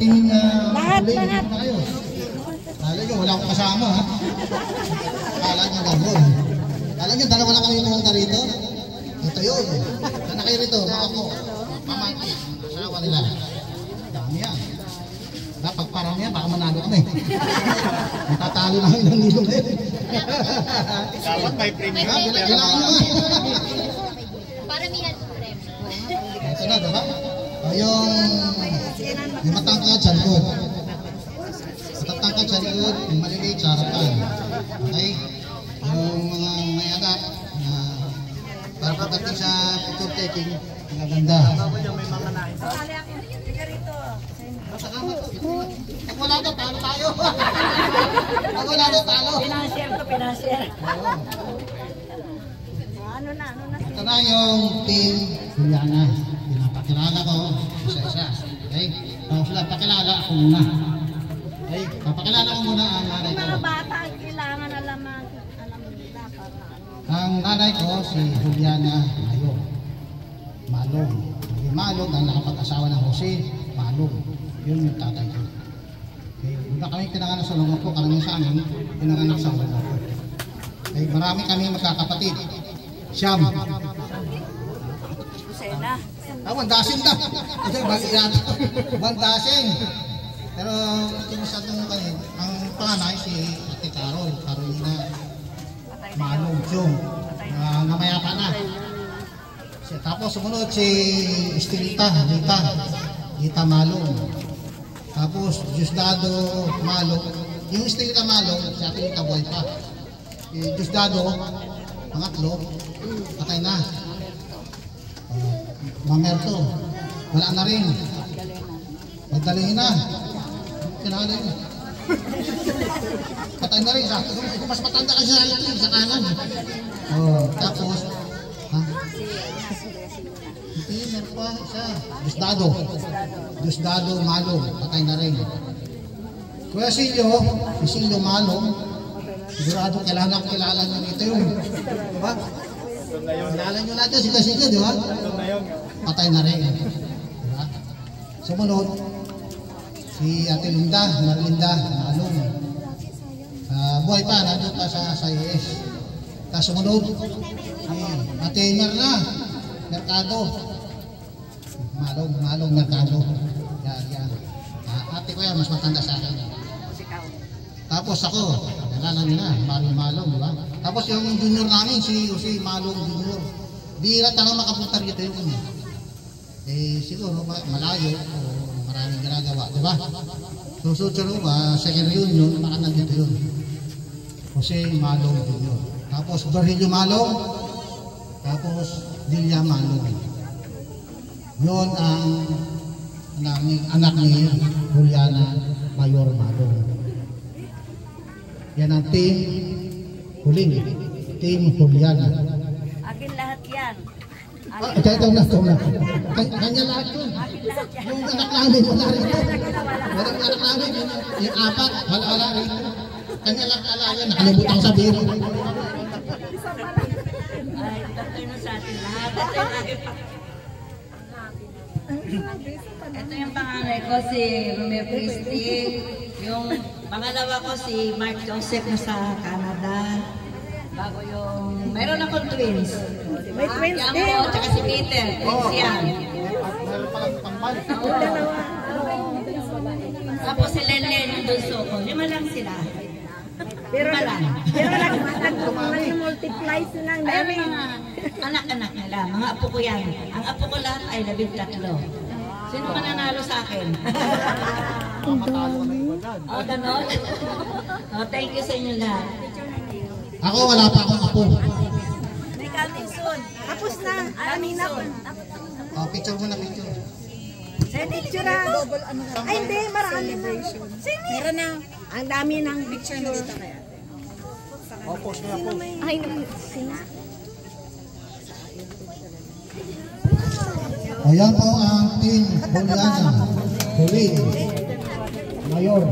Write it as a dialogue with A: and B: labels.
A: team
B: lahat.
A: Kala nyo, wala akong kasama ha. Kala nyo gano'n. Kala nyo, dalawa lang kami pumunta rito. Ito yun. Sana kayo rito, ako. Pamangkin, asawa nila. Dami yan. Pag parang yan, baka manalo kami. Matatalo na kami ng nilong ngayon.
C: Dapat may premium.
A: Kailangan nyo nga.
D: Paramihan sa premium.
A: Ito na, diba? Yung matangkad sa likod. Matatangkad sa likod, yung maliliit sa harapan. Okay? Yung mga may anak na para pagdating sa picture taking, magaganda. Pag wala na, talo tayo. Pag wala na, talo.
B: Pinashare. Ano na?
A: Ito na yung team Juliana. Pinapakilala ko isa-isa. Okay? Kung sila pakilala, ako muna. Okay? Papakilala ko muna ang nanay ko.
B: Mga bata, kailangan alam nila para
A: Ang nanay ko, si Juliana Malong. Malong ang nakapag-asawa ng Jose Malong. Yun yung tatay ko. Okay? Una kami pinanganak sa Longo ko, karamihan sa amin, pinanganak sa Longo ko. Okay? Marami kami magkakapatid. Siyam.
B: Kusena.
A: Wandasin na. Kasi bali yan. Wandasin. Pero ito masyadong kami. Ang panganay si Ate Carolina Malong Chong. Namayapa na. Tapos sumunod si Estelita Rita Malong. Tapos Diosdado Malong. Yung Estelita Malong, si Ate Rita buhay pa. Diosdado, pangatlo, patay na. Mamerto, wala na rin. Magdalihin na. Kinala yun. Patay na rin. Mas matanda ka sa kanan. Oh, tapos, ha? Hindi, meron pa isa. Diosdado Malong, patay na rin. Kuya Silio Malong, sigurado kilala nyo ito yun. Diba? Kilala nyo natin si Silio, di ba? Patay na rin. Diba? Sumunod, si Ate Marlinda Malong. Buhay pa, nandun pa sa IS. Tapos sumunod, si Ate Marna Mercado. Malong Mercado. Yan. Ate ko yan, mas matanda sa akin. Tapos ako, kilala nyo na, Malong, di ba? Tapos yung junior namin, si Malong Junior. Bihira talagang makapunta rito yun. Siguro malayo o maraming ginagawa, di ba? Susunod second reunion, baka nandito yun. Jose Malong Junior. Tapos Virgilio Malong. Tapos Delia Malong. Yun ang anak ni Juliana Mayor Malong. Yan ang team huling. Team Juliana.
B: Akin lahat yan.
A: Ito na. Kanya lahat yun. Yung anak namin, wala rin. Walang anak namin. Yung apat, wala rin. Kanya lang alayan, nakalimutan ko sabihin.
B: Ay, tatay na sa atin lahat. Ito yung panganay ko, si Romeo Christy. Yung pangalawa ko, si Mark Joseph na sa Canada. Bago yung, mayroon akong twins. May twins din. Ako, tsaka si Peter. Twins yan.
A: Meron palang pangpal.
B: Tapos si Lenlen, yung bunso ko. 5 lang sila.
E: Pero nag-multiply silang dami.
B: Mga anak-anak nila, mga apo ko yan. Ang apo ko lahat ay 13. Sino mananalo sa akin? Oh, ganon? Oh, thank you sa inyo lahat.
A: Ako, wala pa akong apo.
B: May coming soon.
E: Tapos na. Kanina pa.
A: Picture muna, picture.
E: Picture na. Ay, hindi. Marami na. Meron na. Ang dami ng picture na dito kaya.
A: Post niya, post.
E: Ay,
A: Ayan po ang team Juliana Mayor